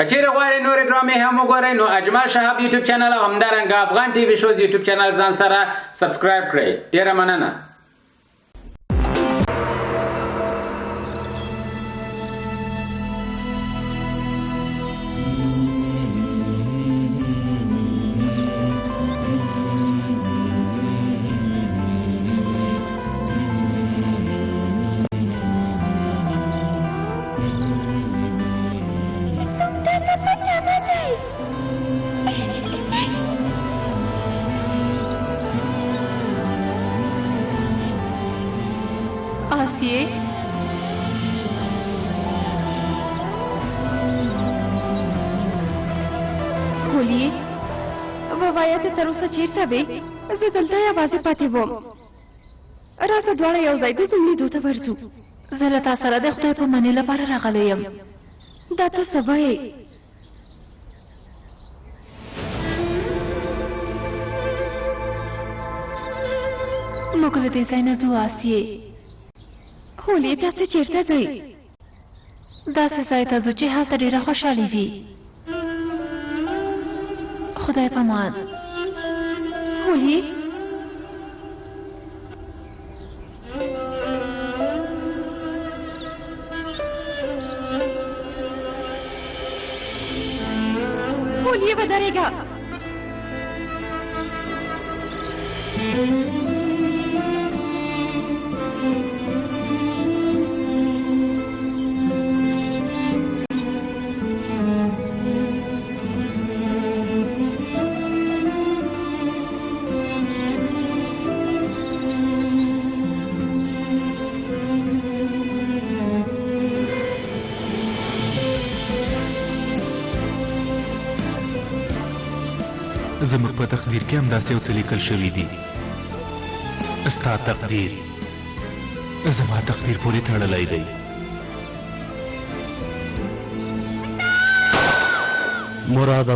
کچېرې غواړئ نورې ډرامې هم وګورئ نو اجمل شهاب یوټیوب چینل او همدارنګه افغان ټي وي شوز یوټیوب چینل ځان سره سبسکرایب کړئ. ډېره مننه. آسیه خولیه ووایا ته تر اوسه چیرته وې؟ زه دلته یوازې پاتې وم. راځه دواړه یو ځای د زمري دوته ورځو. زه له تا سره د خدای په منې لپاره راغلی یم. دا ته څه وایې؟ موږ له دې ځای نه ځو آسیه. خولی تاسې چیرته ځئ؟ داسې ځای ته ځو چې هلته ډېره خوشحالي وي. خدای پامان. خولی خولی ودرېږه. زموږ په تقدیر کې همداسې یو څه لیکل شوي دي. ستا تقدیر زما تقدیر پورې تړلی دی. مراد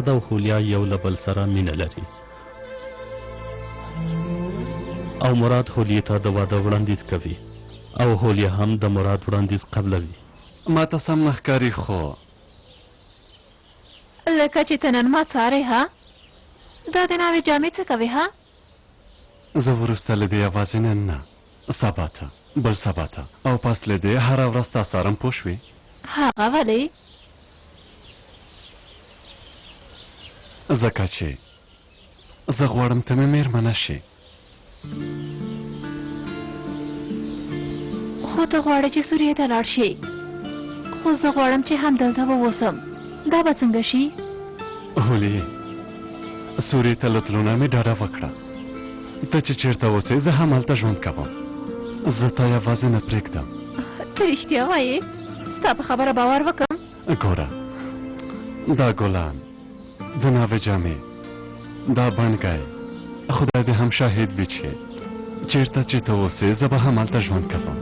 او حولیا یو له بل سره مینه لري او مراد حولیې ته د واده وړاندیز کوي او حولیا هم د مراد وړاندیز قبلوي. ما ته سم نه ښکاري خو لکه چې ته نن ما څارې ها؟ دا د ناوې جامې څه کوې ها؟ زه وروسته له دې یوازې نن نه، سبا ته، بل سبا ته او پس له دې هره ورځ تا څارم. پوه شوې؟ هغه ولې؟ ځکه چې زه غواړم ته مې مېرمنه شې. خو ته غواړې چې سوریې ته لاړ شې، خو زه غواړم چې همدلته واوسم. دا به څنګه شي؟ هولې سوریې ته له تلو نه مې ډاډه وکړه. ته چې چېرته اوسې زه هم هلته ژوند کوم. زه تا یوازې نه پرېږدم. ته رښتیا وایې؟ ستا په خبره باور وکړم؟ ګوره دا ګلان، د ناوې جامې، دا بڼکی، خدای دې هم شاهد وي چې چېرته چې ته اوسې زه به هم هلته ژوند کوم.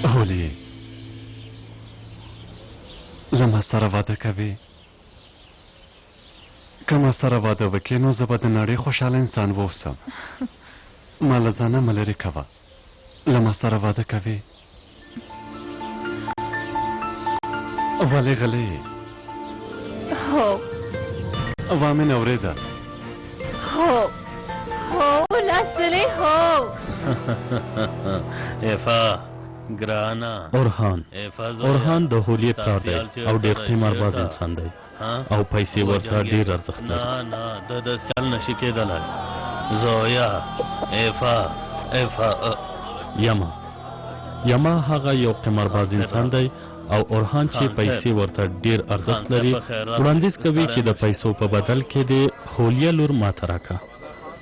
هولې له ما سره واده کوې؟ که ما سره واده وکړې نو زه به د نړۍ خوشحاله انسان واوسم. ما له ځانه مه لرې کوه. له ما سره واده کوې؟ ولې غلې یې؟ هو وا مې نه اورېده. هو لاس ځلې هو. افا ګرانا اورهان د هولیت کار دی او ډېر قیمارباز انسان دی او پیسې ورته ډېر ارزښت لري. نه د سیال نشي کېدلی. زویا افا یما هغه یو قیمارباز انسان دی او اورهان چې پیسې ورته ډېر ارزښت لري وړاندیز کوي چې د پیسو په بدل کې د هولیا لور ماته راکړه.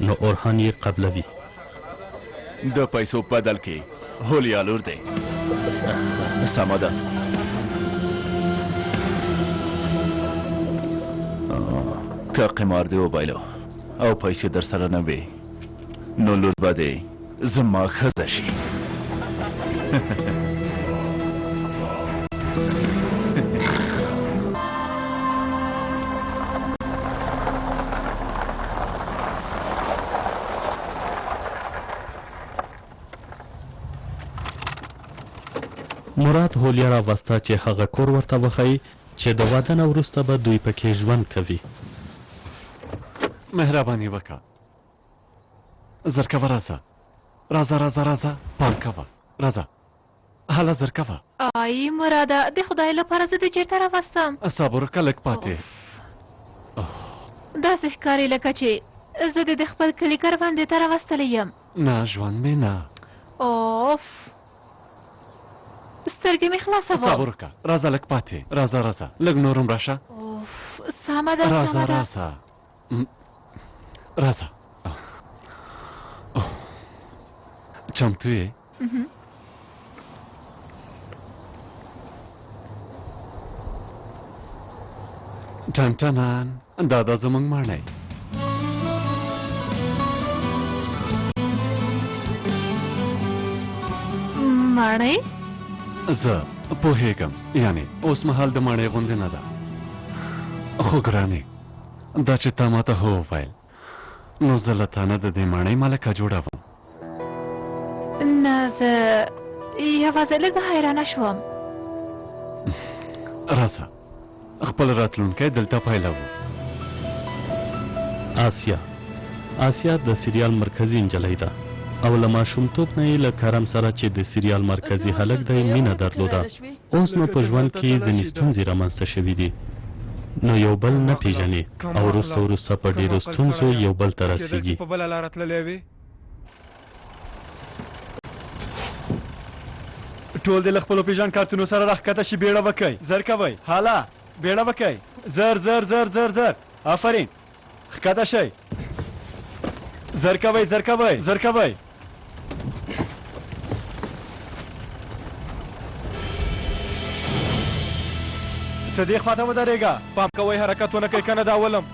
نو اورهان یې قبلوي. د پیسو په بدل کې هولیا لور دی. سمه ده. که قمار دی وبایلو او پیسې در سره نه وي نو لور به دی زما ښځه شي. مراد هولیا راوسته چې هغه کور ورته وښیي چې د واده نه وروسته به دوی پکې ژوند کوي. مهرباني وکړه. زر کوه راځه. راځه پام کوه. راځه. هله زر کوه. آی مراده د خدای لپاره زه دې چېرته راوستم؟ صبر وکړه لږ پاتې. داسې ښکاري لکه چې زه دې د خپل کلي کروندې ته راوستلی یم. نه ژوند مې نه. اوف سترګې مې خلاصه وه. صبر وکړه. راځه لږ پاتې. راځه لږ نور هم راشه. اوف سمه ده سمه ده. راځه. چمتو یې؟ ټنټنان دا زموږ ماڼۍ. ماڼۍ؟ زه پوهېږم، یعنې اوس مهال د ماڼۍ غوندې نه ده. خو ګرانې دا چې تا ماته هو وویل نو زه له تا نه د دې ماڼۍ ملکه جوړوم. نه زه یوازې لږه حیرانه شوم. راځه خپل راتلونکی دلته پیلوو. آسیا د سریال مرکزي نجلۍ ده او له ماشومتوب نه یې له کرم سره چې د سریال مرکزي هلک دی مینه درلوده. اوس نو په ژوند کې ځینې ستونزې رامنځته شوي دي نو یو بل نه پیژني او وروسته په ډېرو ستونزو یو بل ته رسیږي. ټول دې له خپلو پیژن کارتونو سره راښکته شي. بیړه وکئ. زر کوئ. حالا بیړه وکئ. زر زر زر زر زر. آفرین ښکته شئ. زر کوئ زر کوئ زر کوئ. څه دې خواته ودرېږه. پام کوئ حرکت ونه کوئ کنه دا ولم.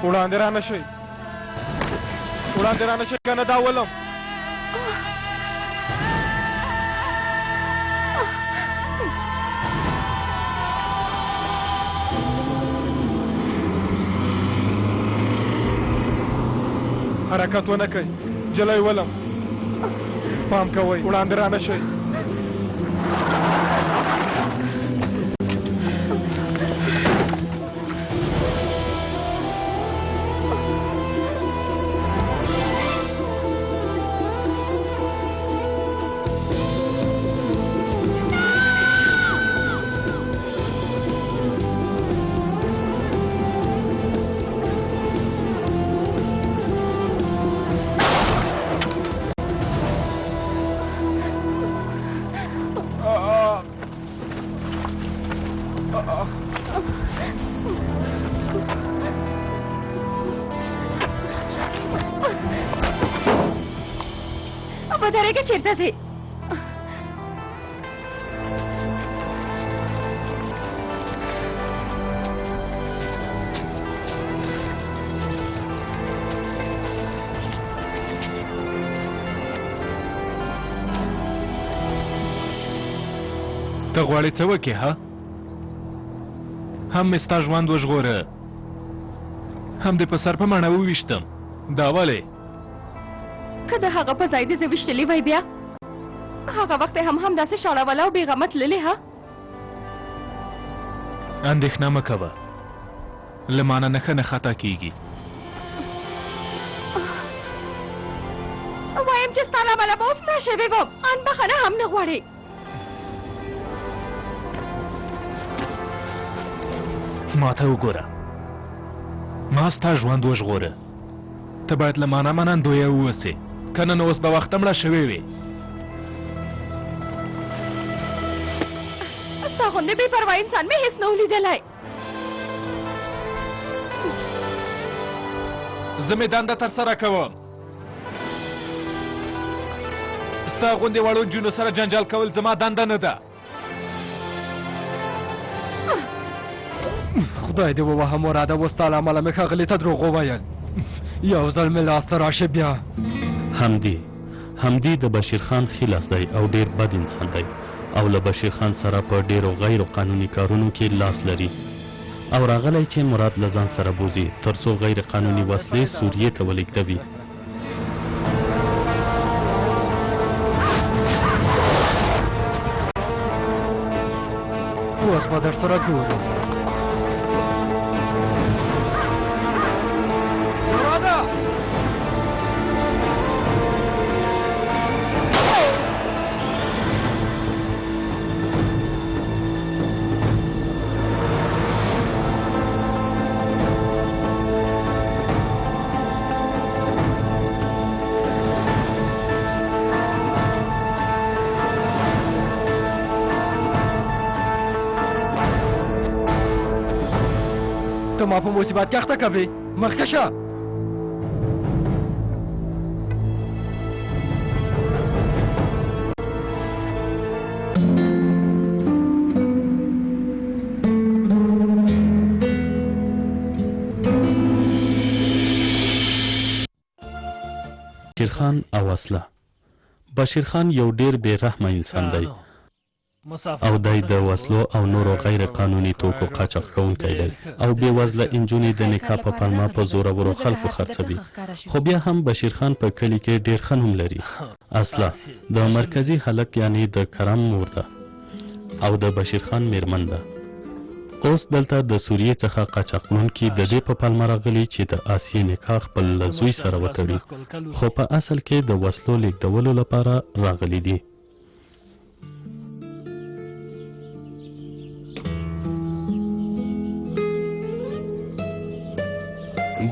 وړاندې رانه شئ. وړاندې رانه شئ کنه دا ولم. حرکت ونه کوئ. جلوی ولم. پام کوئ. وړاندې رانه شئ. ودرېږه چېرته ځې؟ ته غواړې څه وکې ها؟ هم مې ستا ژوند وژغوره، هم دې په سر په مڼه وویشتم. دا ولې؟ که د هغه په ځای دې زه ویشتلې وای بیا هغه وخت یې هم همداسې شاړوله او بېغمه تللې ها؟ اندېښنه مه کوه، له مانه نښه نه خطا کېږي. وایم چې ستا له امله به اوس مړه شوې وم، ان بخښنه هم نه غواړې. ما ته وګوره، ما ستا ژوند وژغوره، ته باید له مانه منندویه واوسې، که نه نو اوس به وخته مړه شوې وې. ستا غوندې بې پروا انسان مې هېڅ نه و لیدلی. زه مې دنده ترسره کوم، ستا غوندې وړو نجونو سره جنجال کول زما دنده نه ده. خدای دې ووهه مراده، اوس ستا له امله مې ښاغلي ته دروغ وویل. یو ځل مې لاسته راشي بیا. حمدي د بشیر خان ښي لاس دی او ډیر بد انسان دی او له بشیر خان سره په ډیرو غیر قانوني کارونو کې لاس لري او راغلی چې مراد له ځان سره بوزي ترڅو غیر قانوني وسلې سوریې ته ولېږدوي. اوس به درسره ګورو. مراده ته ما په مصیبت کې اخته کوې مخکې شه. بشیر خان او اصله. بشیر خان یو ډیر بے رحمه انسان دی او دای د وسلو او نورو غیر قانوني توکو قاچاق کوونکی دی او بې وزله انجونې د نکاح په پلمه په زورورو خلکو خرڅوي. خو بیا هم بشیر خان په کلي کې ډیر ښه نوم لري. اصله د مرکزي هلک یعنی د کرم مور ده او د بشیر خان میرمن ده. اوس دلته د سوریې څخه قاچاقونکي د دې په پلمه راغلي چې د آسیې نکاح خپل له زوی سره وتړي، خو په اصل کې د وسلو لیږدولو لپاره راغلي دي.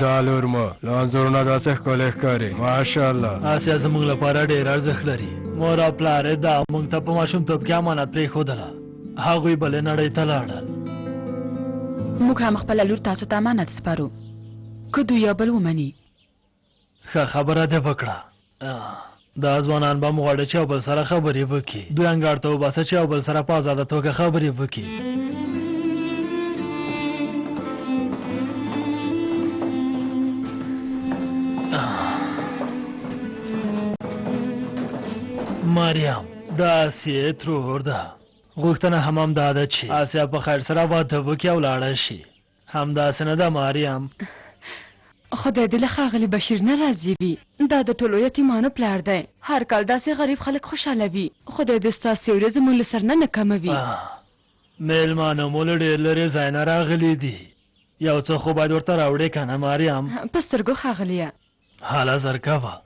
دا لور مو لانځورونه داسې ښکلی ښکاري ماشاءالله. آسیا زموږ لپاره ډېر ارزښت لري. مور او پلار یې دا موږ ته په ماشومتوب کې امانت پرېښودله. هغوی بلې نړۍ ته لاړل. موږ هم خپله لور تاسو ته امانت سپارو که دوی یو بل ومني. ښه خبره دې وکړه. دا ځوانان به مو غواړي چې یو بل سره خبرې وکړي. دوی انګړ ته وباسه چې یو بل سره په ازاده توګه خبرې وکړي. مریم دا آسیې ترور ده. غوښتنه هم دا ده چې آسیا په خیر سره واده وکړي او لاړه شي. همداسې نه ده مریم؟ خدای دې له ښاغلي بشیر نه راضي وي. دا د ټولو یتیمانو پلار دی. هر کال داسې غریب خلک خوشحاله وي. خدای دې ستاسو سیوری زموږ له سر نه کموي. میلمانه مو له ډېر لرې ځای نه راغلي دي. یو څه خو باید ورته راوړې که نه مریم؟ په سترګو ښاغلیه. حاله زر کوه.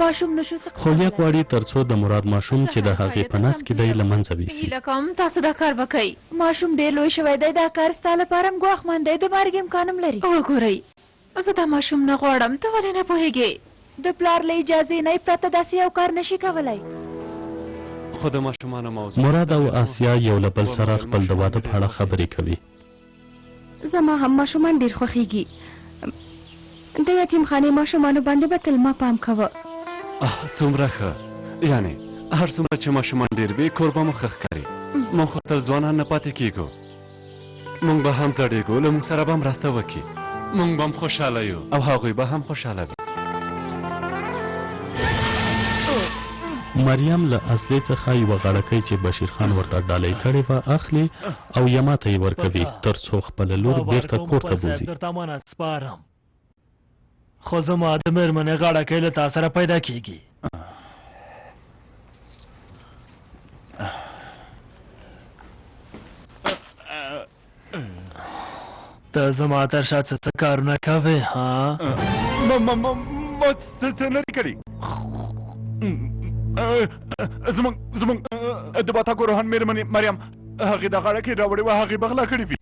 ماشوم نشو څه خولیا غواړي ترڅو د مراد ماشوم چې د هغې په نس کې دی له منځه ویسي. هیله کوم تاسو دا کار وکئ. ماشوم ډېر لوی شوی دی. دا کار ستا لپاره هم ګواښمن دی. د مرګ امکان هم لري. وګورئ زه دا ماشوم نه غواړم. ته ولې نه پوهېږې؟ د پلار له اجازې نه پرته داسې یو کار نشي کولی. خو د ماشومانو موضوع مراد او آسیا یو له بل سره خپل د واده په اړه خبرې کوي. زما هم ماشومان ډېر خوښېږي. د یتیمخانې ماشومانو باندې به تل ما پام کوه. څومره ښه. یعنې هر څومره چې ماشومان ډېر وي کور به مو ښه ښکاري. موږ خو تل ځوانان نه پاتې کېږو. موږ به هم زړېږو. له موږ سره به مرسته وکړي. موږ به هم خوشحاله یو او هغوی به هم خوشحاله وي. مریم له اصلي څخه یوه غړکۍ چې بشیر خان ورته ډالۍ کړې وه اخلي او یما ته یې ورکوي ترڅو خپله لور بیرته کور ته بوځي. درته امانت سپارم. خو زما د مېرمنې غاړکۍ له تا سره پیدا کېږي. ته زما تر شا څه کارونه کوې ها؟ ما څه نه دي کړي. زمونږ د باتاکو روحان مېرمنې مریم هغې د غاړکۍ راوړې وه. هغې به غلا کړې وي.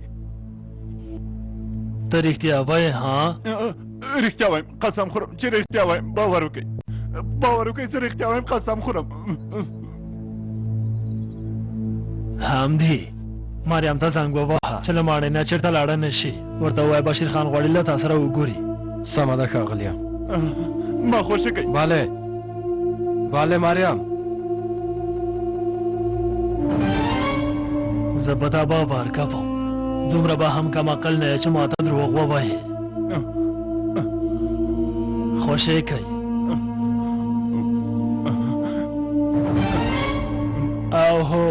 ته رښتیا وایې ها؟ رښتیا وایم. قسم خورم چې رښتیا وایم. باور وکړئ. باور وکړئ چې رښتیا وایم. قسم خورم. حمدي مریم ته زنګ ووهه چې له ماڼۍ نه چېرته لاړه نه شي. ورته ووایه بشیر خان غواړي له تا سره وګوري. سمه ده ښاغلیه. ما خوښه کوي. بله مریم. زه په تا باور کوم. دومره به هم کم عقل نه یې چې ما ته دروغ ووایې. خوشې کوي. او هو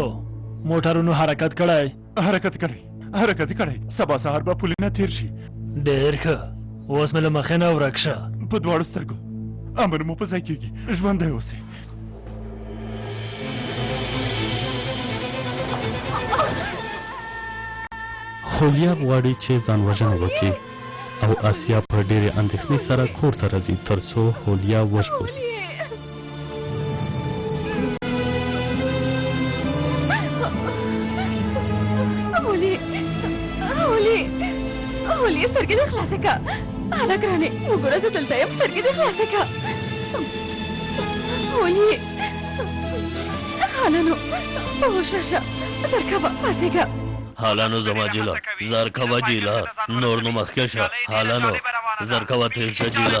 موټرونو حرکت کړی. سبا سهار به پولینه تیر شي. ډېر ښه. اوس مې له مخې نه ورک شه. په دواړو سترګو امر مو په ځای کېږي. ژوندی اوسئ. خولیا غواړي چې ځان وژنه وکړي او آسیا په ډېرې اندېښنې سره کور ته راځي ترڅو خولیا وژغوري. هولي سترګې دې خلاصې که هله ګرانې وګوره زه دلته یم سترګې دې خلاصې که هولي هله نو هوښه شه زرکوه پاڅېږه حالانو زما جیله زرکوه جیله نور نو مخکې شه حالانو زرکوه تېز شه جیله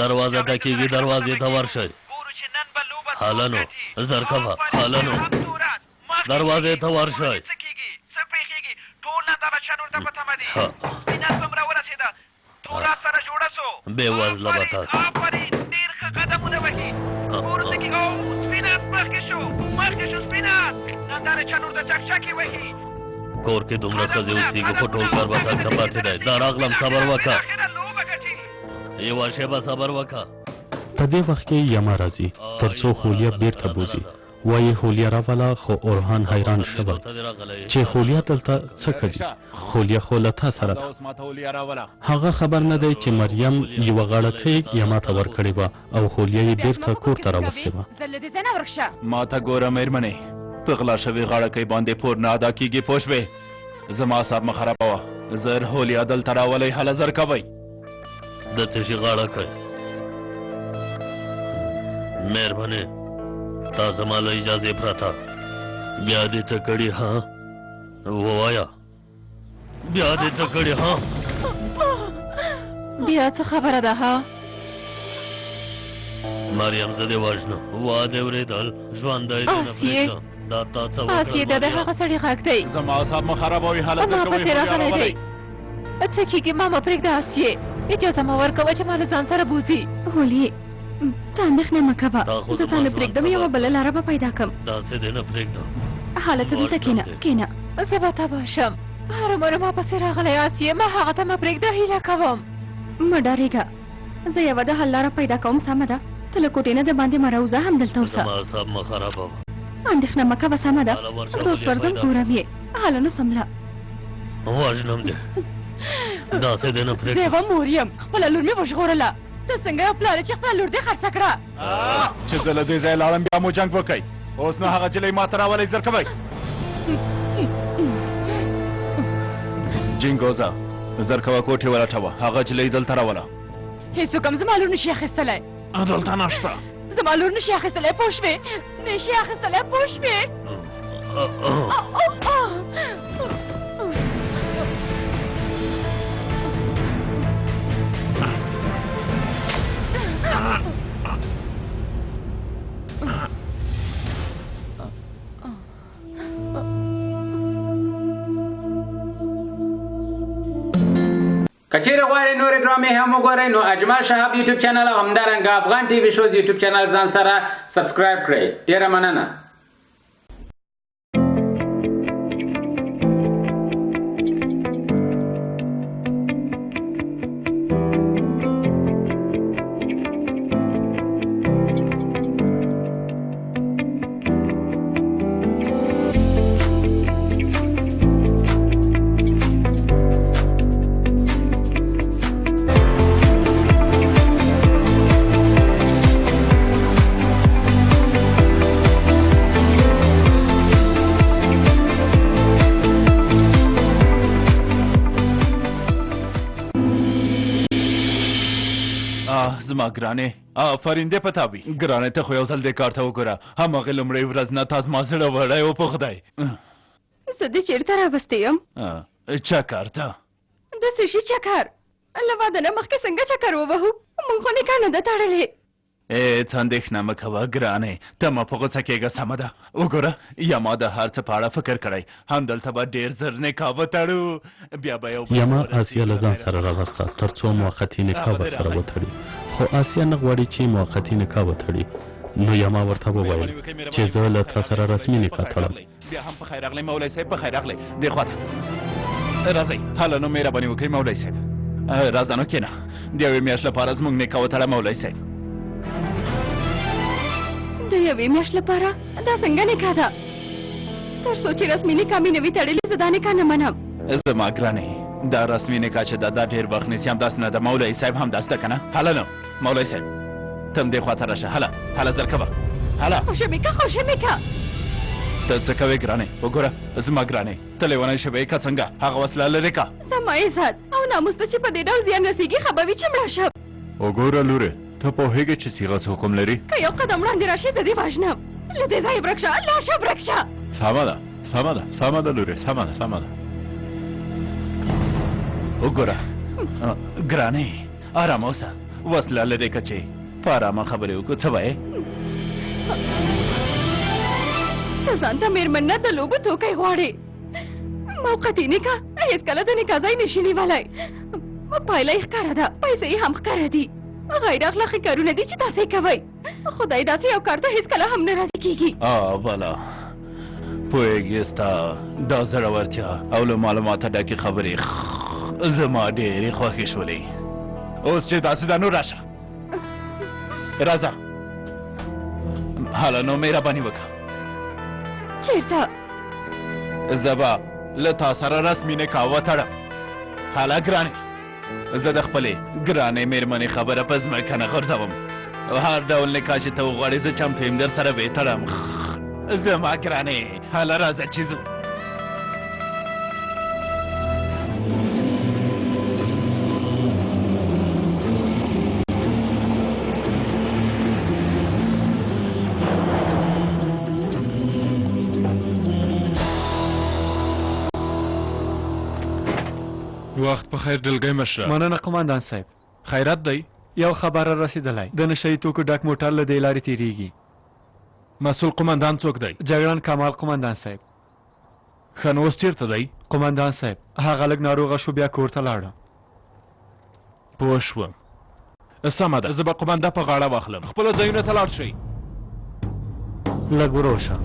دروازه ډکېږي دروازې ته ورشئ حالانو زرکوه حالانو دروازې ته ورشئ بے وزله به تاسو کور کې دومره ښځې اوسېږي خو ټول کار به تاک ته پاتې دی دا راغلم صبر وکړه یوه شېبه صبر وکړه. په دې وخت کې یما راځي ترڅو خولیا بیرته بوزي. وایي خولیا راوله خو اورهان حیران شوی چې خولیا دلته څه کوي. خولیا خو له تا سره ده. هغه خبر نه دی چې مریم یوه غاړکۍ یما ته ورکړې وه او خولیا یې بیرته کور ته راوستې وه. ما ته ګوره مېرمنې په غلا شوې غاړکۍ باندې پور نه ادا کېږي پوه شوې زما اعصاب مه خرابوه زر هولیا دلته راولئ هله زر کوئ د څه شي غاړکۍ مېرمنې تا زما له اجازې پرته بیا دې څه کړي ها ووایه بیا دې څه کړي ها بیا څه خبره ده ها مریم زه دې وژنه واده اورېدل ژوندی دې نه پرېږدم دا تا څه وکړل آسیې دا د هغه سړي غږ دی زما اعصاب مه خرابوئ هله ما پسې راغلی دی څه کېږي ما مه پرېږده آسیې اجازه مه ورکوه چې ما له ځان سره بوځي هولي ته اندېښنه مه کوه زه تا نه پرېږدم یوه بله لاره به پیدا کړم داسې دې نه پرېږدم هلته دلته کښېنه کښېنه زه به تباه شم هرومرو ما پسې راغلی آسیې ما هغه ته مه پرېږده هیله کوم مه ډارېږه زه یوه د حل لاره پیدا کوم سمه ده ته له کوټې نه د باندې مه راوځه همدلته اوسه زما اعصاب مه خرابوه اندېښنه مه کوه سمه ده زه اوس ورځم ګورم یې هله نو سمله وژنم دې داسې دې نه زه پرېږدم یوه مور یم خپله لور مې وژغورله ته څنګه یو پلار چې خپله لور دې خرڅه کړه چې زه له دې ځایه لاړم بیا مو جنګ وکئ اوس نو هغه جلۍ ما ته راولئ زر کوئ جینګوزه زر کوه کوټې ولټوه هغه جلۍ دلته راوله هېڅوک هم زما لور نشي اخیستلی دلته نشته زما لور نشي اخیستلی پوه شوې نشي اخیستلی پوه شوې کچېرې غواړئ نورې ډرامې هم وګورئ نو اجمل شهاب یوټیوب چینل او همدارنګه افغان ټي وي شوز یوټیوب چینل ځان سره سبسکرایب کړئ ډېره مننه زما ګرانې آفرین دې پتا وي ګرانې ته خو یو ځل دې کار ته وګوره هماغې لومړۍ ورځ نه تا زما زړه وړی و په خدای زه دې چېرته راوستی یم چکر ته داسې شي چکر له واده نه مخکې څنګه چکر ووهو موږ خو نکاح نه ده تړلې هېڅ اندېښنه مه کوه ګرانې ته مه په غوسه کېږه سمه ده وګوره یما د هر څه په اړه فکر کړی همدلته به ډېر زر نکاح وتړو بیا به یما آسیا له ځان سره راغسته ترڅو موقتي نکاح ورسره وتړي خو آسیا نه غواړي چې موقتي نکاح وتړي نو یما ورته وویل چې زه له تا سره رسمي نکاح تړم بیا هم په خیر راغلی مولوي صاحب په خیر راغلی دې خواته راځئ هله نو مهرباني وکړئ مولوي صاحب راځه نو کښېنه د یوې میاشت لپاره زموږ نکاح وتړه مولوي صاحب د یوې میاشت لپاره دا څنګه نکاح ده تر څو چې رسمي نکاح مې نه وي تړلې زه دا نکاح نه منم. زما ګرانې دا رسمي نکاح چې دا ډېر وخت نیسي همداسې نه ده. مولوي صاحب همداسې ده که نه؟ هله نه مولوي صاحب ته هم دې خوا ته راشه. هله زر کوه هله. خوشه مې که ته څه کوې ګرانې؟ وګوره زما ګرانې ته لیونی شوې که څنګه؟ هغه وسله لرې که. زما عزت او ناموس ته چې په دې ډول زیان رسېږي ښه به وي چې مړه شم. وګوره لورې ته پوهېږې چې صیغه څه حکم لري؟ که یو قدم وړاندې راشي زه دې وژنم. له دې ځایه ورک شه لاړ شه ورک شه. سمه ده لورې سمه ده. وګوره ګرانې ارام اوسه وسله لرې که چې په ارامه خبرې وکړو. څه وایې؟ ته ځان ته مېرمن نه د لوبو توکی غواړې. موقتي نکاح هېڅکله د نکاح ځای نشي نیولی. پایله یې ښکاره ده پیسې یې هم ښکاره دي. غیر اخلاقي کارونه دي چې تاسې کوئ. خدای داسې یو کار ته هېڅکله هم نه راضي کېږي. والا پوهېږې ستا دا زړورتیا او له معلوماته ډکې خبرې زما ډېرې خوښې شولې. اوس چې داسې ده نو راشه راځه. هله نو مهرباني وکړه. چېرته؟ زه به له تا سره رسمي نکاح وتړم. هله ګرانې زه د خپلې ګرانې مېرمنې خبره په ځمکه نه غورځوم. هر ډول نکاح چې ته وغواړې زه چمتو یم در سره به تړم. زما ګرانې هله راځه چې ځو. وخت په خیر دلګی مشره. مننه قماندان صاحب. خیرات دی؟ یو خبره رسیدلی د نشهیي توکو ډک موټر له دې لارې تېرېږي. مسؤل قماندان څوک دی؟ جګړن کمال قماندان صاحب. ښه نو اوس چېرته دی؟ قماندان صاحب هغه لږ ناروغه شو بیا کور ته لاړه. پوه شوم. سمه ده زه به قمانده په غاړه واخلم. خپلو ځایونو ته لاړ شئ. لږ وروشه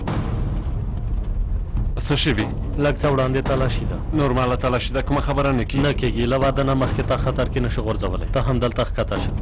څه شوي؟ لږ څه وړاندې تلاشي ده. نورماله تلاشي ده کومه خبره نه کېږي؟ نه کېږي له واده نه مخکې تا خطر کې نشو غورځولی. ته هم دلته ښکته شه.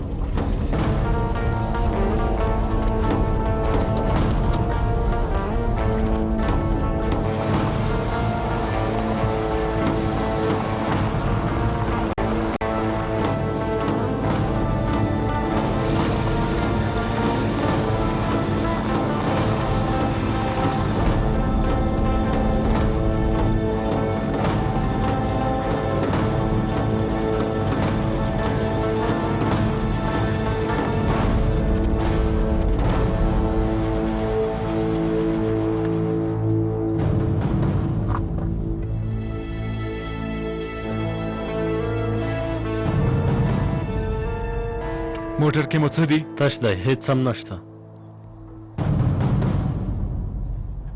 موټر کې مو څه دي؟ تش دی هېڅ هم نشته.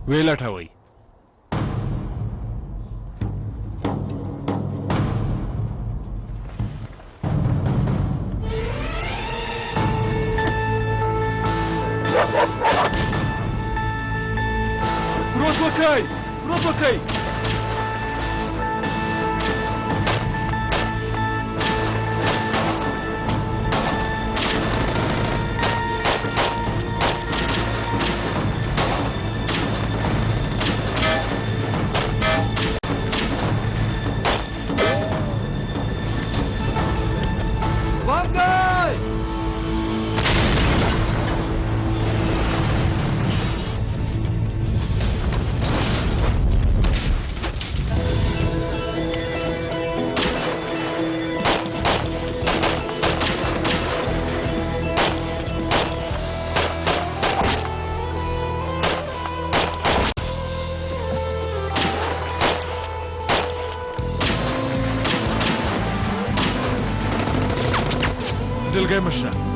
ویې لټوئ. ورود وکئ.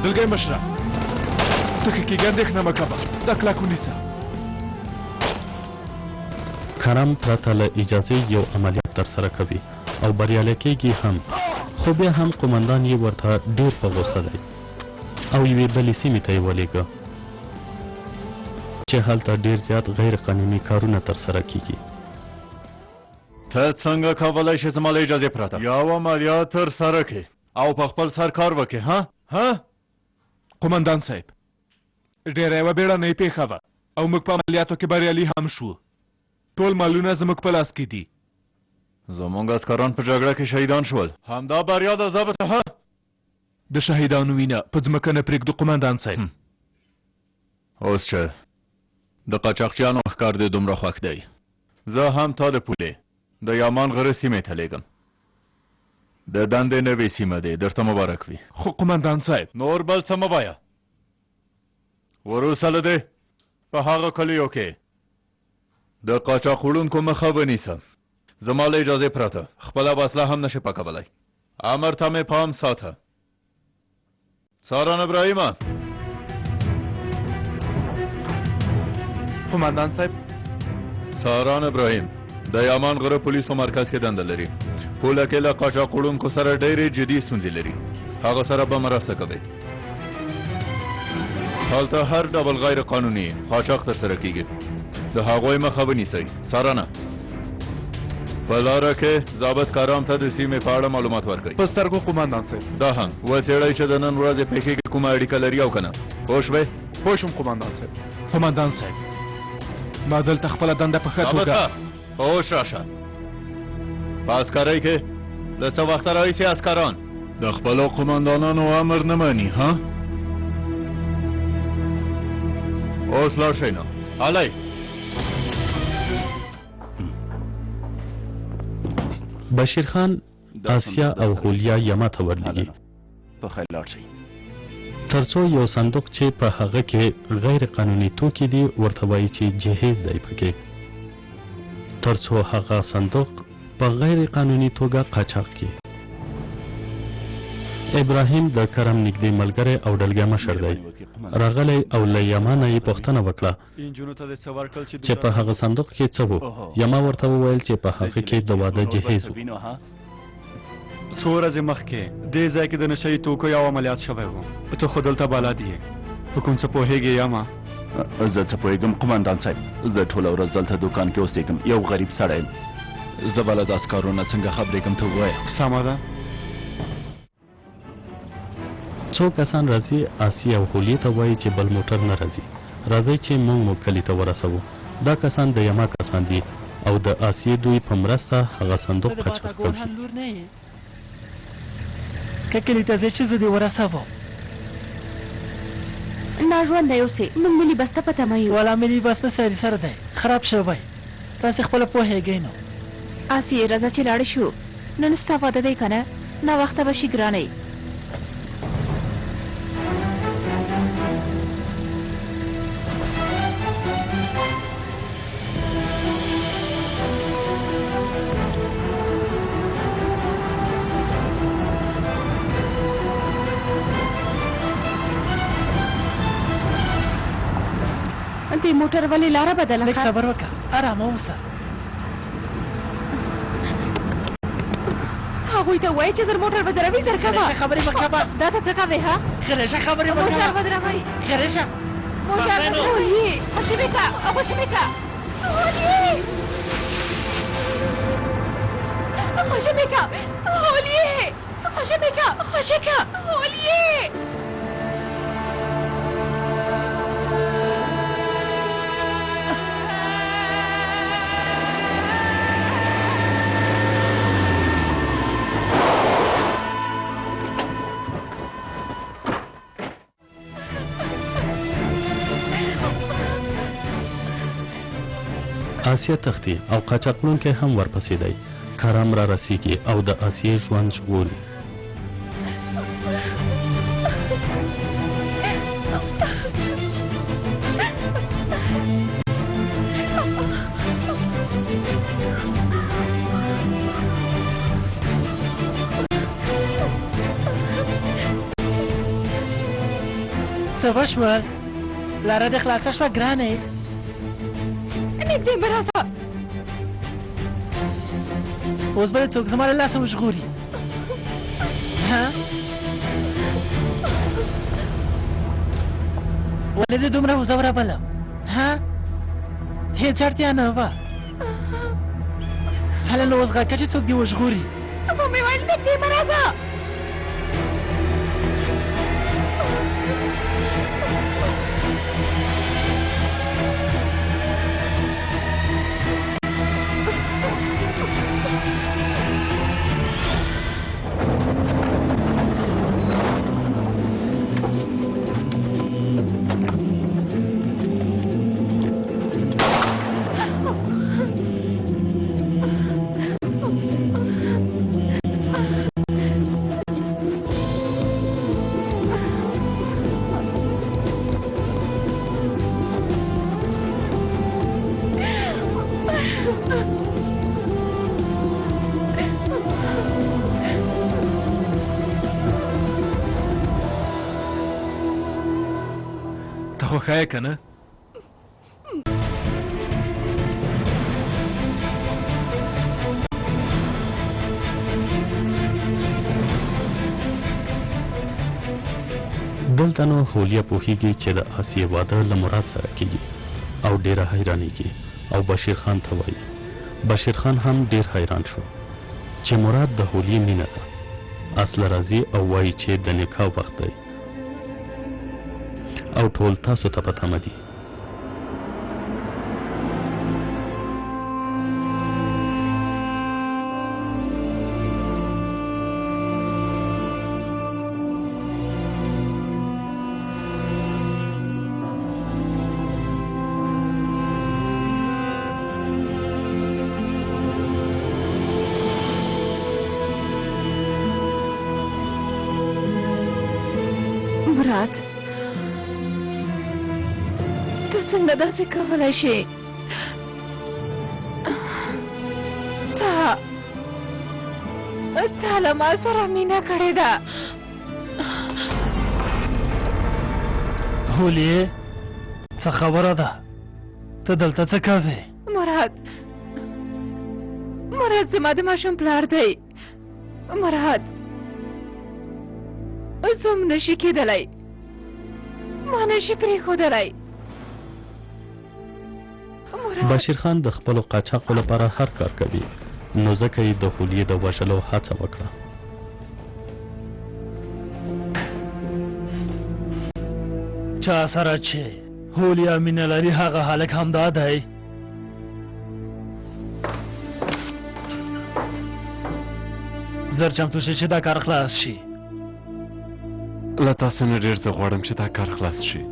دلګی مشره ته کېږه اندېښنه مه کوه. دا کلک ونیسه. کرم پرته له اجازې یو عملیات ترسره کوي او بریالی کېږي هم. خو بیا هم قمندان یې ورته ډېر په غوسه دی او یوې بلې سیمې ته یې ولېږه چې هلته ډېر زیات غیر قانوني کارونه ترسره کېږي. ته څنګه کولی شې زما له اجازې پرته یو عملیات ترسره کړې او په خپل سر کار وکړې؟ ها قماندان صاحب ډېره یوه بیړنۍ پیښه وه او موږ په عملیاتو کې بریالي هم شو. ټول مالونه زموږ په لاس کې دي. زمونږ عسکران په جګړه کې شهیدان شول. همدا بریا د ضبط ها د شهیدانو وینه په ځمکه نه پرېږدو قمندان صاحب. اوس چې د قاچاقچیانو ښکار دې دومره خوښ دی، زه هم تا د پولې د یامان غره سیمې ته لیږم. د دندې نوې سیمه دی، درته مبارک وي. خو قمندان صاحب نور بل څه مه وایه. وروسته له دې په هغه کلیو کې د قاچاق وړونکو مخه ونیسه. زما له اجازې پرته خپله وسله هم نشي پاکولی. امر ته مې پام ساته. ساران ابراهیمه. قمندان صاحب. ساران ابراهیم د یامان غره پولیسو مرکز کې دنده لري. پوله کې له قاچاق وړونکو سره ډېرې جدي ستونزې لري. هغه سره به مرسته کوئ. هلته هر ډول غیر قانوني قاچاق ترسره کیږي. د هغوی مخه ونیسئ. سارانه په لاره کې ضابط کارام ته د سیمې په اړه معلومات ورکړئ. په سترګو قمندان صاحب. دا هم وڅېړئ چې د نن ورځې پیښې کې کومه اړیکه لري او که نه. پوه شوې؟ پوه شوم قمندان صاحب. قمندان صاحب ما دلته خپله دنده په ښه توګه. په هوښ راشه. په عسکرۍ کې له څه وخته راهیسې عسکران د خپلو قمندانانو امر نه مني ها؟ اوس لاړ شئ نو. هلئ. بشیر خان آسیا او هولیا یما ته ورلیږي په خیر لاړ شئ. ترڅو یو صندوق چې په هغه کې غیر قانوني توکي دي ورته وایي چې جهیز دی پکې، ترڅو هغه صندوق په غیر قانوني توګه قاچاق کړي. ابراهیم د کرم نږدې ملګری او ډلګۍ مشر دی. راغلی او له یمانه یې پوښتنه وکړه چې په هغه صندوق کې څه وو. یما ورته وویل چې په هغه کې د واده جهیز و. څو ورځې مخکې دې ځای کې د نشه یي توکو یو عملیات شوی و. ته خو دلته بلد یې، په کوم څه پوهېږې یما؟ زه څه پوهېږم قمندان صاحب، زه ټوله ورځ دلته دوکان کې اوسېږم. یو غریب سړی یم. زه به له داسې کارونه څنګه خبرېږم ته ووایه. سمه ده. څو کسان راځي. آسیا او هولیې ته وایي چې بل موټر نه راځي. راځئ چې موږ مو کلي ته ورسوو. دا کسان د یما کسان دي او د آسیې دوی په مرسته هغه صندوق قاچاق کوي. که کلي ته ځې چې زه دې ورسوم. ناژوندی اوسې، موږ ملي بسته په تمه یو. والا ملي بسته سړي سره دی، خراب شوی. تاسې خپله پوهېږئ نو. آسیې راځه چې لاړه شو. نن ستا واده دی که نه؟ ناوخته به شي ګرانۍ. دې موټر ولې لاره بدله لږ کړه؟ صبر وکړه، ارامه اوسه. هغوی ته وایي چې زر موټر بدروي، زر کوه. خرېشه خبرې مه کوه. دا ته څه کوې ها؟ خرېشه خبرې مه موټر کوه. بدروي. خرېشه موټر بدروي. خوشي مې که، خوشي مې که. هولي خوشي مې که، هولي خوشي مې که، خوشي که، هولي. آسیا تختی او قاچاقونکي هم ورپسې دی. کرم را رسیږي او د آسیې ژوند ژغوري. څه وشول؟ لاره دې خلاصه شوه ګرانې؟ نږدې مه راځه. اوس به دې څوک زما له لاسه وژغوري. ها؟ ولې دې دومره وځورولم؟ ها؟ هېڅ اړتیا نه وه. هله نو اوس غږ کړه چې څوک دې وژغوري. ومې ویل نږدې مه راځه. خوښه که نه؟ دلته نو هولیا پوهیږي چې د آسیې واده له مراد سره کیږي او ډیره حیرانېږي او بشیر خان ته وایي. بشیر خان هم ډیر حیران شو چې مراد د هولیې مینه ده. اصله راځي او وایي چې د نکاح وخت دی او ټول تاسو ته په تمه دي. مراد ته څنګه داسې کولی شې؟ تا له ما سره مینه کړې ده. هولیې څه خبره ده؟ ته دلته څه کوې؟ مراد زما د ماشوم پلار دی. مراد زوم نشي کېدلی، ما نشي پرېښودلی. بشیر خان د خپلو قاچاقو لپاره هر کار کوي، نو ځکه یې د هولیې د وژلو هڅه وکړه. چا سره چې هولیا مینه لري هغه هلک همدا دی. زر چمتو شي چې دا کار خلاص شي. له تاسو نه ډېر زه غواړم چې دا کار خلاص شي.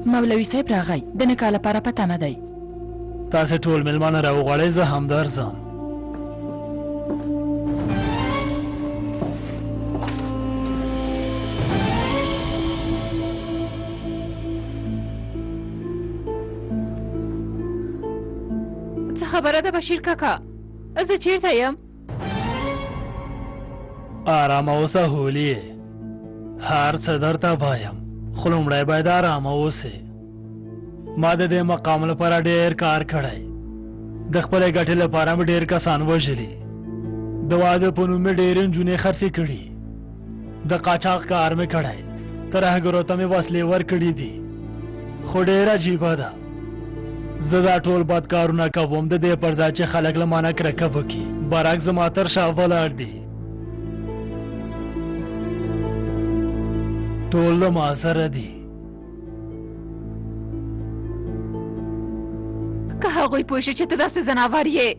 مولوي صاحب راغی، د نکاح لپاره په تمه دی. تاسې ټول مېلمانه راوغواړئ، زه هم درځم. څه خبره ده بشیر کاکا؟ زه چیرته یم؟ آرامه اوسه هولیې، هر څه درته وایم، خو لومړی باید آرامه اوسې. ما د دې مقام لپاره ډېر کار کړی، د خپلې ګټې لپاره مې ډېر کسان وژلي، د واده په نوم مې ډېرې نجونې خرڅې کړي، د قاچاق کار مې کړی، ترهګرو ته مې وسلې ورکړي دي. خو ډېر عجیبه ده، زه دا ټول بد کارونه کوم د دې پر ځای چې خلک له مانه کرکه وکړي، برعکس زما تر شا ولاړ دي. ټول له ما سره دي. که هغوی پوه شي چې ته داسې ځناور یې.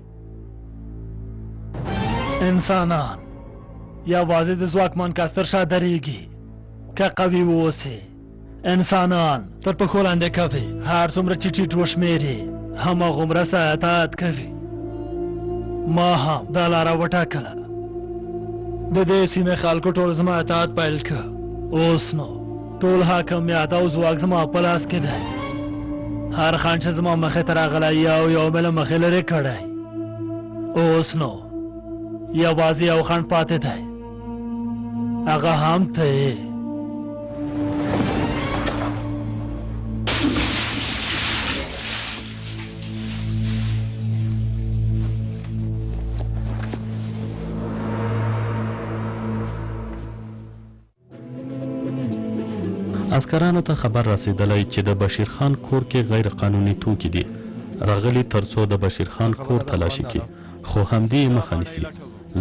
انسانان یوازې د ځواکمن کس تر شا درېږي که قوي واوسې. انسانان تر پښو لاندې کوي، هر څومره چې ټیټ وشمېري هماغومره ستا اطاعت کوي. ما هم دا لاره وټاکله، د دې سیمې خلکو ټول زما اطاعت پیل کړ. اوس نو ټول حاکمیت او ځواک زما په لاس کې دی. هر خان چې زما مخې ته راغلی یو مې له مخې لرې کړی. اوس نو یوازې یو خان پاتې دی، هغه هم ته یې. عسکرانو ته خبر رسیدلی چې د بشیر خان کور کې غیر قانوني توکي دي، راغلي ترڅو د بشیر خان کور تلاشي کړي، خو همدې یې مخه نیسي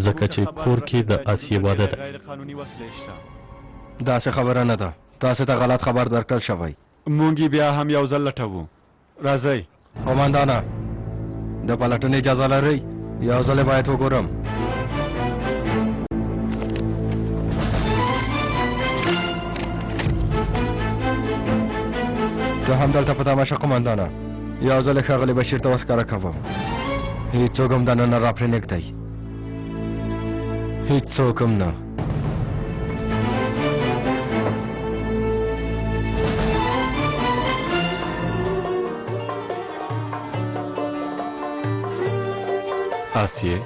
ځکه چې کور کې د آسیې واده ده. داسې خبره نه ده، تاسې ته غلط خبر درکړل شوی. مونږ بیا هم یو ځل لټوو. راځئ قومندانه، د پلټنې اجازه لرئ؟ یو ځل باید وګورم. زه هم دلته په تماشه قومندانه، یو ځل ښاغلي بشیر ته ورښکاره کوم. هېڅوک هم دننه راپرې نږدئ، هېڅوک هم نه. آسیې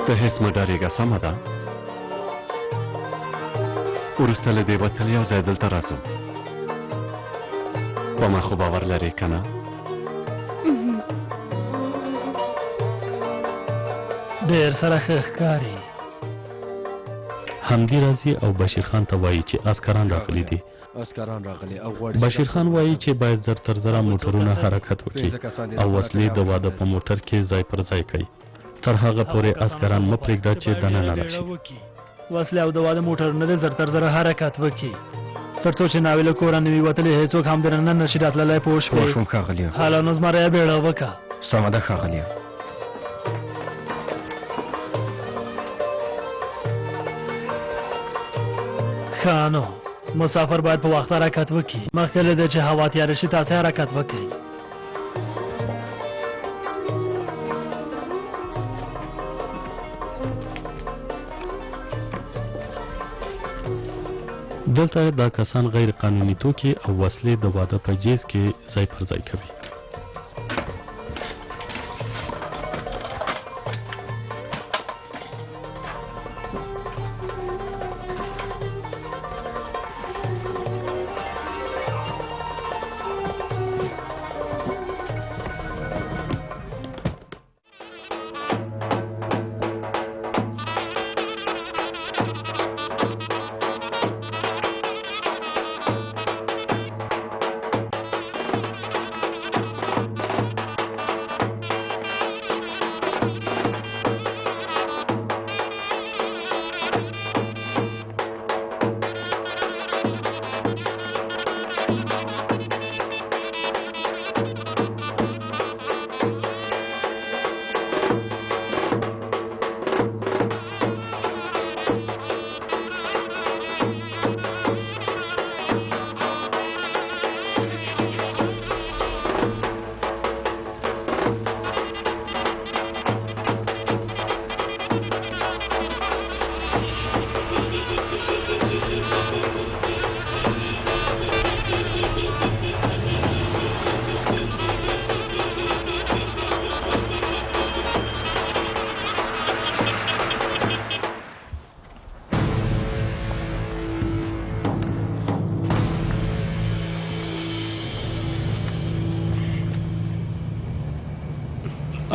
ته هېڅ مه ډارېږه، سمه ده؟ وروسته له دې به تل یو ځای دلته راځو په ما خو باور لرې که نه ډېر سره ښه ښکاري. حمدي راځي او بشیر خان ته وایي چې عسکران راغلي دي. عسکران راغلي او غواړي بشیر خان وایي چې باید زر تر زره موټرونه حرکت وکړي او وسلې د واده په موټر کې ځای پر ځای کوي. تر هغه پورې عسکران مه پرېږده چې دننه راشي. وسلې او د واده موټرونه دې زر تر زره حرکت وکړي تر څو چې ناوې له کوره نه وي وتلې هېڅوک هم دننه نشي راتللی. پوه شوې؟ پوه شوم ښاغلیه. حالا نو زما رایه بیړه وکړه. سمه ده ښاغلیه. ښه نو مسافر باید په وخت حرکت وکړي. مخکې له دې چې هوا تیاره شي تاسې حرکت وکړئ. دلته دا کسان غیر قانوني توکي او وسلې د واده په جیز کې ځای پر ځای کوي.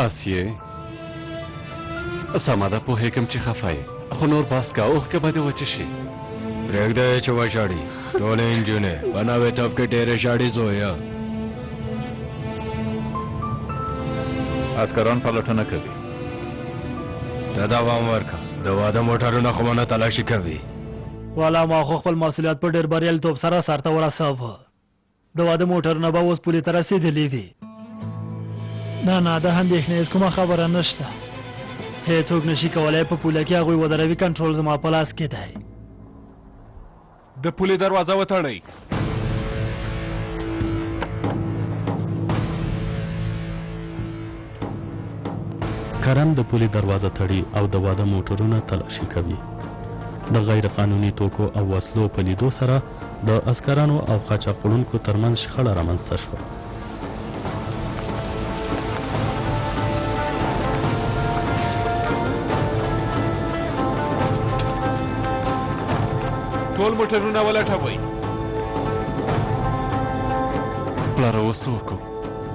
آسیه سمه ده پوهېږم چې خفه یې خو نور بس که اوښکې به دې وچې شي. پرېږده یې چې وژاړي. ټولې نجونې په نوې توپ کې ډېرې ژاړي زویه. عسکران پلټنه کوي. ته دوام ورکړه. د واده موټرونه خو مانه تلاشي کوي. والا ما خو خپل مسؤلیت په ډېر بریالیتوب سره سرته ورساوه. د واده موټرونه به اوس پولې ته رسېدلي وي. نه نه د اندېښنې هېڅ کومه خبره نشته. هېڅوک نشي کولی په پوله کې هغوی ودروي. کنټرول زما په لاس کې دی. د پولې دروازه وتړئ. کرن د پولې دروازه تړي او د واده موټرونه تلاشي کوي. د غیر قانوني توکو او وسلو په لیدو سره د عسکرانو او قاچاقوړونکو ترمنځ شخړه رامنځته شوه. ټول موټرونه ولټوئ. پلاره اوس څه وکړو؟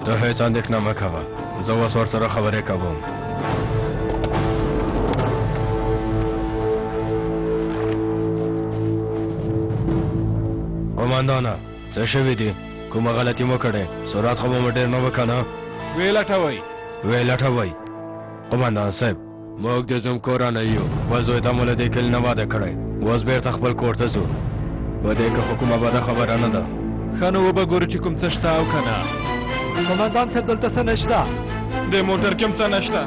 ته هېڅ اندېښنه مه کوه. زه اوس ورسره خبرې کوم. قمندانه څه شوي دي؟ کومه غلطي مو کړې؟ سرعت خو مو ډېر نه و که نه؟ ویې لټوئ. ویې لټوئ. قمندان صاحب موږ د زوم کورنۍ یو. خپل زوی ته مو له دې کلي نه واده کړی. اوس بېرته خپل کور ته ځو. په دې کې خو کومه بده خبره نه ده. ښه نو وبه ګورو چې کوم څه شته او که نه. قمندان صاحب دلته څه نشته. د موټر کې هم څه نشته.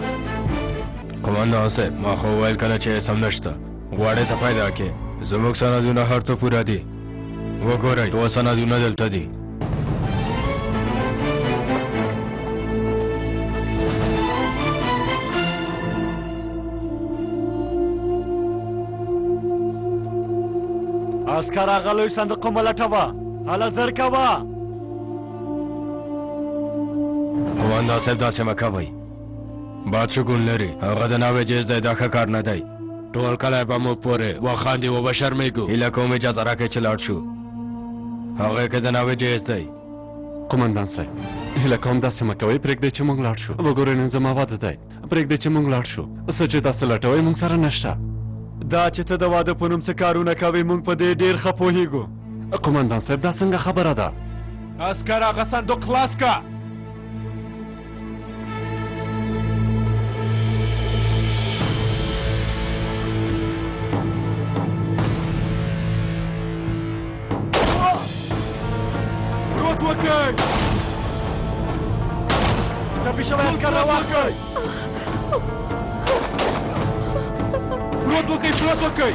قمندان صاحب ما خو وویل کنه چې هېڅ هم نشته. غواړې څه پیدا کړې. زموږ سندونه هر څه پوره دي. وګورئ ټول سندونه دلته دي. عسکر هغه لوی صندوق ملټوه. هله زر کوه. قمندان صاحب داسې مه کوئ. باد شګون لري. هغه د ناوې جیز دی. دا ښه کار نه دی. ټول کلی به موږ پورې وخاندي وبه شرمېږو هیله کوم اجازه راکړئ چې لاړ شو هغې که د ناوې جهیز دی قمندان صاحب هیله کوم داسې مه کوئ پرېږدئ چې موږ لاړ شو وګورئ نن زما واده دی پرېږدئ چې موږ لاړ شو څه چې تاسو لټوئ موږ سره نشته دا چې ته د واده په نوم څه کارونه کوې موږ په دې ډېر ښه پوهېږو قمندان صاحب دا څنګه خبره ده عسکر هغه صندوق خلاص کا پروت وکړئ ټپي شوی عسکر راواخلئ پروت وکړئ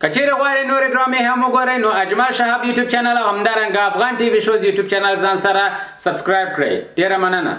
کچېرې غواړئ نورې ډرامې هم وګورئ نو اجمل شهاب یوټیوب چینل او همدارنګه افغان ټي وي شوز یوټیوب چینل ځان سره سبسکرایب کړئ ډېره مننه